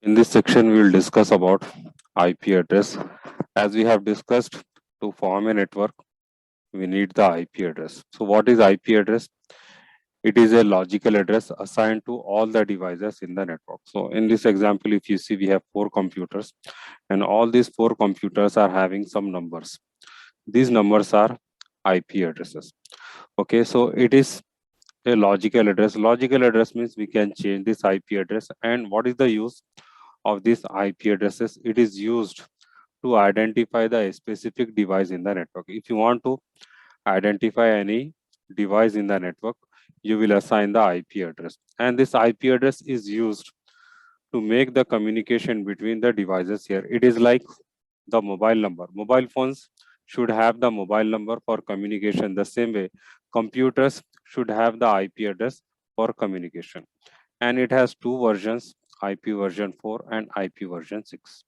In this section, we will discuss about IP address. As we have discussed, to form a network, we need the IP address. So what is IP address? It is a logical address assigned to all the devices in the network. So in this example, if you see, we have four computers and all these four computers are having some numbers. These numbers are IP addresses. Okay, so it is a logical address. Logical address means we can change this IP address. And what is the use of these IP addresses? It is used to identify the specific device in the network. If you want to identify any device in the network, you will assign the IP address. And this IP address is used to make the communication between the devices here. It is like the mobile number. Mobile phones should have the mobile number for communication. The same way, computers should have the IP address for communication. And it has two versions, IP version 4 and IP version 6.